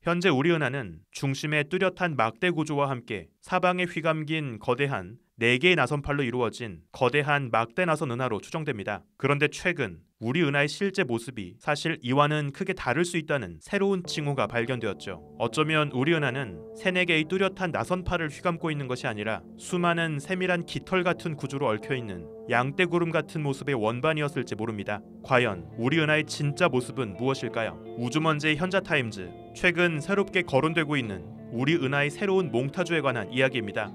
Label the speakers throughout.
Speaker 1: 현재 우리 은하는 중심의 뚜렷한 막대 구조와 함께 사방에 휘감긴 거대한 4개의 나선팔로 이루어진 거대한 막대 나선 은하로 추정됩니다. 그런데 최근 우리 은하의 실제 모습이 사실 이와는 크게 다를 수 있다는 새로운 징후가 발견되었죠. 어쩌면 우리 은하는 3, 4개의 뚜렷한 나선팔을 휘감고 있는 것이 아니라 수많은 세밀한 깃털 같은 구조로 얽혀있는 양떼구름 같은 모습의 원반이었을지 모릅니다. 과연 우리 은하의 진짜 모습은 무엇일까요? 우주먼지의 현자타임즈, 최근 새롭게 거론되고 있는 우리 은하의 새로운 몽타주에 관한 이야기입니다.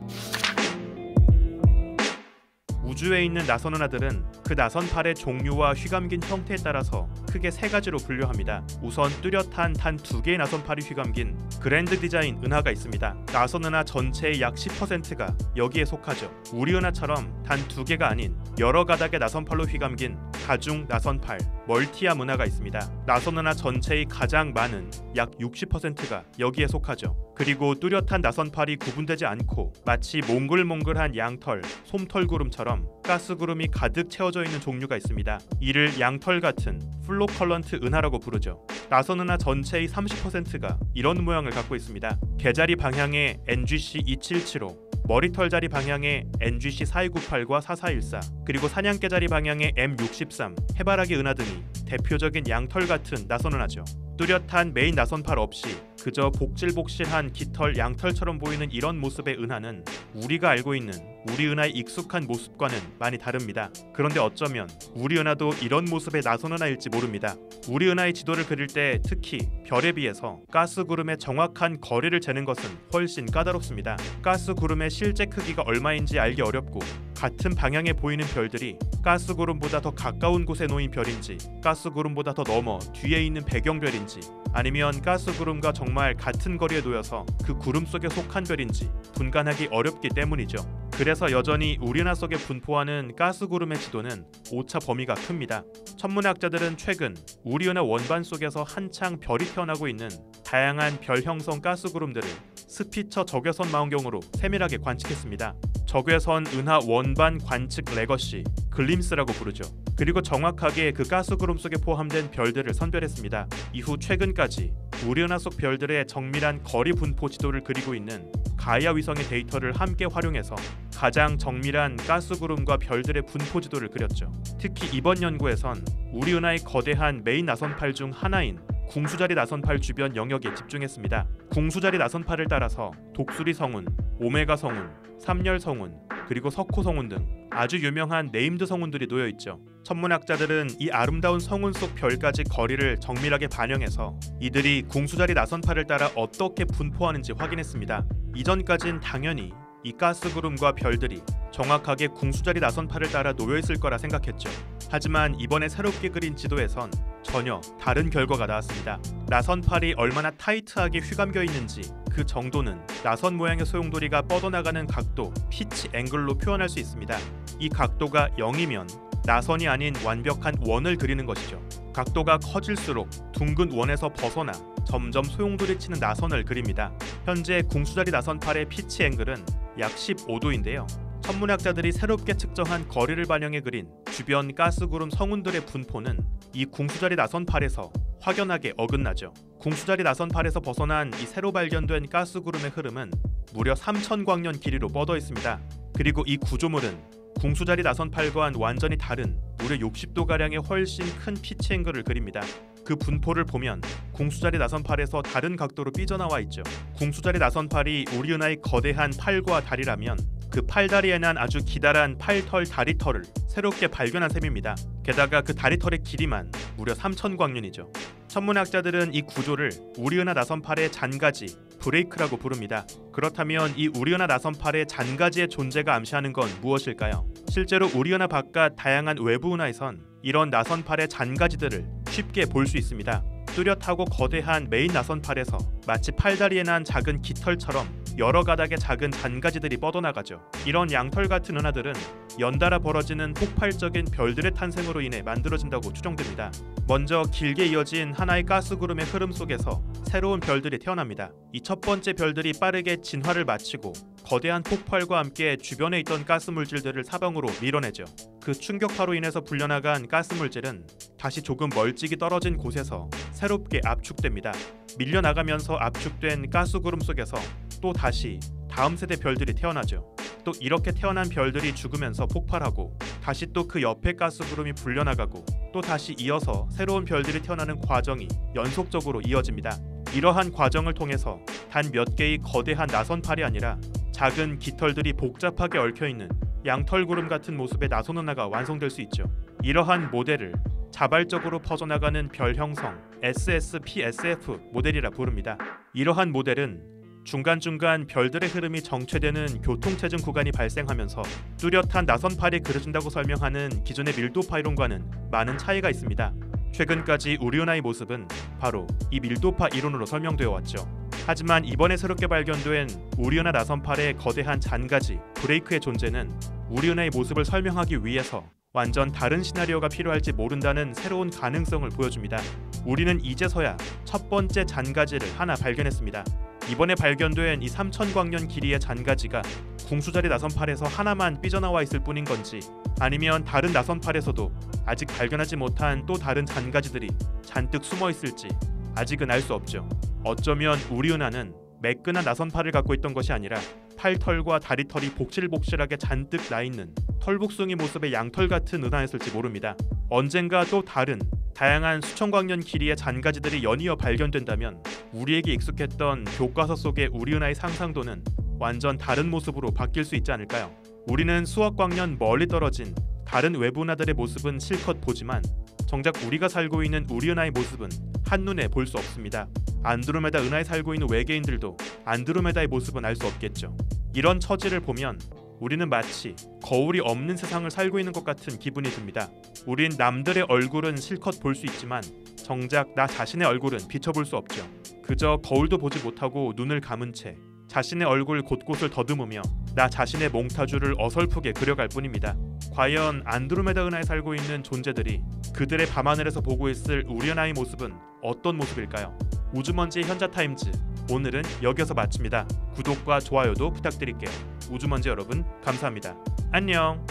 Speaker 1: 우주에 있는 나선 은하들은 그 나선팔의 종류와 휘감긴 형태에 따라서 크게 3가지로 분류합니다. 우선 뚜렷한 단 2개의 나선팔이 휘감긴 그랜드 디자인 은하가 있습니다. 나선 은하 전체의 약 10%가 여기에 속하죠. 우리 은하처럼 단 2개가 아닌 여러 가닥의 나선팔로 휘감긴 다중 나선팔, 멀티암 은하가 있습니다. 나선 은하 전체의 가장 많은 약 60%가 여기에 속하죠. 그리고 뚜렷한 나선팔이 구분되지 않고 마치 몽글몽글한 양털, 솜털구름처럼 가스구름이 가득 채워져 있는 종류가 있습니다. 이를 양털 같은 플로컬런트 은하라고 부르죠. 나선 은하 전체의 30%가 이런 모양을 갖고 있습니다. 개자리 방향의 NGC 2775, 머리털 자리 방향의 NGC 4298과 4414, 그리고 사냥개자리 방향의 M63, 해바라기 은하 등이 대표적인 양털 같은 나선 은하죠. 뚜렷한 메인 나선팔 없이 그저 복실복실한 깃털 양털처럼 보이는 이런 모습의 은하는 우리가 알고 있는 우리 은하의 익숙한 모습과는 많이 다릅니다. 그런데 어쩌면 우리 은하도 이런 모습의 나선 은하일지 모릅니다. 우리 은하의 지도를 그릴 때 특히 별에 비해서 가스구름의 정확한 거리를 재는 것은 훨씬 까다롭습니다. 가스구름의 실제 크기가 얼마인지 알기 어렵고, 같은 방향에 보이는 별들이 가스구름보다 더 가까운 곳에 놓인 별인지, 가스구름보다 더 넘어 뒤에 있는 배경별인지, 아니면 가스구름과 정말 같은 거리에 놓여서 그 구름 속에 속한 별인지 분간하기 어렵기 때문이죠. 그래서 여전히 우리 은하 속에 분포하는 가스구름의 지도는 오차 범위가 큽니다. 천문학자들은 최근 우리 은하 원반 속에서 한창 별이 태어나고 있는 다양한 별 형성 가스구름들을 스피처 적외선 망원경으로 세밀하게 관측했습니다. 적외선 은하 원반 관측 레거시, 글림스라고 부르죠. 그리고 정확하게 그 가스구름 속에 포함된 별들을 선별했습니다. 이후 최근까지 우리 은하 속 별들의 정밀한 거리 분포 지도를 그리고 있는 가이아 위성의 데이터를 함께 활용해서 가장 정밀한 가스구름과 별들의 분포 지도를 그렸죠. 특히 이번 연구에선 우리 은하의 거대한 메인 나선팔 중 하나인 궁수자리 나선팔 주변 영역에 집중했습니다. 궁수자리 나선팔을 따라서 독수리 성운, 오메가 성운, 삼열 성운, 그리고 석호 성운 등 아주 유명한 네임드 성운들이 놓여 있죠. 천문학자들은 이 아름다운 성운 속 별까지 거리를 정밀하게 반영해서 이들이 궁수자리 나선팔을 따라 어떻게 분포하는지 확인했습니다. 이전까진 당연히 이 가스구름과 별들이 정확하게 궁수자리 나선팔을 따라 놓여있을 거라 생각했죠. 하지만 이번에 새롭게 그린 지도에선 전혀 다른 결과가 나왔습니다. 나선팔이 얼마나 타이트하게 휘감겨 있는지 그 정도는 나선 모양의 소용돌이가 뻗어나가는 각도, 피치 앵글로 표현할 수 있습니다. 이 각도가 0이면 나선이 아닌 완벽한 원을 그리는 것이죠. 각도가 커질수록 둥근 원에서 벗어나 점점 소용돌이 치는 나선을 그립니다. 현재 궁수자리 나선팔의 피치 앵글은 약 15도인데요. 천문학자들이 새롭게 측정한 거리를 반영해 그린 주변 가스구름 성운들의 분포는 이 궁수자리 나선팔에서 확연하게 어긋나죠. 궁수자리 나선팔에서 벗어난 이 새로 발견된 가스구름의 흐름은 무려 3000광년 길이로 뻗어 있습니다. 그리고 이 구조물은 궁수자리 나선팔과는 완전히 다른 무려 60도가량의 훨씬 큰 피치 앵글을 그립니다. 그 분포를 보면 궁수자리 나선팔에서 다른 각도로 삐져나와 있죠. 궁수자리 나선팔이 우리 은하의 거대한 팔과 다리라면 그 팔다리에 난 아주 기다란 팔털 다리털을 새롭게 발견한 셈입니다. 게다가 그 다리털의 길이만 무려 3000광년이죠. 천문학자들은 이 구조를 우리 은하 나선팔의 잔가지, 브레이크라고 부릅니다. 그렇다면 이 우리 은하 나선팔의 잔가지의 존재가 암시하는 건 무엇일까요? 실제로 우리 은하 바깥 다양한 외부 은하에선 이런 나선팔의 잔가지들을 쉽게 볼 수 있습니다. 뚜렷하고 거대한 메인 나선팔에서 마치 팔다리에 난 작은 깃털처럼 여러 가닥의 작은 잔가지들이 뻗어나가죠. 이런 양털 같은 은하들은 연달아 벌어지는 폭발적인 별들의 탄생으로 인해 만들어진다고 추정됩니다. 먼저 길게 이어진 하나의 가스구름의 흐름 속에서 새로운 별들이 태어납니다. 이 첫 번째 별들이 빠르게 진화를 마치고 거대한 폭발과 함께 주변에 있던 가스 물질들을 사방으로 밀어내죠. 그 충격파로 인해서 불려나간 가스 물질은 다시 조금 멀찍이 떨어진 곳에서 새롭게 압축됩니다. 밀려나가면서 압축된 가스 구름 속에서 또 다시 다음 세대 별들이 태어나죠. 또 이렇게 태어난 별들이 죽으면서 폭발하고 다시 또 그 옆에 가스 구름이 불려나가고 또 다시 이어서 새로운 별들이 태어나는 과정이 연속적으로 이어집니다. 이러한 과정을 통해서 단 몇 개의 거대한 나선팔이 아니라 작은 깃털들이 복잡하게 얽혀있는 양털구름 같은 모습의 나선 은하가 완성될 수 있죠. 이러한 모델을 자발적으로 퍼져나가는 별 형성 SSPSF 모델이라 부릅니다. 이러한 모델은 중간중간 별들의 흐름이 정체되는 교통체증 구간이 발생하면서 뚜렷한 나선팔이 그려진다고 설명하는 기존의 밀도파 이론과는 많은 차이가 있습니다. 최근까지 우리 은하의 모습은 바로 이 밀도파 이론으로 설명되어 왔죠. 하지만 이번에 새롭게 발견된 우리 은하 나선팔의 거대한 잔가지 브레이크의 존재는 우리 은하의 모습을 설명하기 위해서 완전 다른 시나리오가 필요할지 모른다는 새로운 가능성을 보여줍니다. 우리는 이제서야 첫 번째 잔가지를 하나 발견했습니다. 이번에 발견된 이 3000광년 길이의 잔가지가 궁수자리 나선팔에서 하나만 삐져나와 있을 뿐인 건지 아니면 다른 나선팔에서도 아직 발견하지 못한 또 다른 잔가지들이 잔뜩 숨어 있을지 아직은 알 수 없죠. 어쩌면 우리 은하는 매끈한 나선팔을 갖고 있던 것이 아니라 팔털과 다리털이 복실복실하게 잔뜩 나있는 털북숭이 모습의 양털 같은 은하였을지 모릅니다. 언젠가 또 다른 다양한 수천 광년 길이의 잔가지들이 연이어 발견된다면 우리에게 익숙했던 교과서 속의 우리 은하의 상상도는 완전 다른 모습으로 바뀔 수 있지 않을까요? 우리는 수억 광년 멀리 떨어진 다른 외부 은하들의 모습은 실컷 보지만 정작 우리가 살고 있는 우리 은하의 모습은 한눈에 볼 수 없습니다. 안드로메다 은하에 살고 있는 외계인들도 안드로메다의 모습은 알 수 없겠죠. 이런 처지를 보면 우리는 마치 거울이 없는 세상을 살고 있는 것 같은 기분이 듭니다. 우린 남들의 얼굴은 실컷 볼 수 있지만 정작 나 자신의 얼굴은 비춰볼 수 없죠. 그저 거울도 보지 못하고 눈을 감은 채 자신의 얼굴 곳곳을 더듬으며 나 자신의 몽타주를 어설프게 그려갈 뿐입니다. 과연 안드로메다 은하에 살고 있는 존재들이 그들의 밤하늘에서 보고 있을 우리 은하의 모습은 어떤 모습일까요? 우주먼지의 현자타임즈, 오늘은 여기서 마칩니다. 구독과 좋아요도 부탁드릴게요. 우주먼지 여러분 감사합니다. 안녕.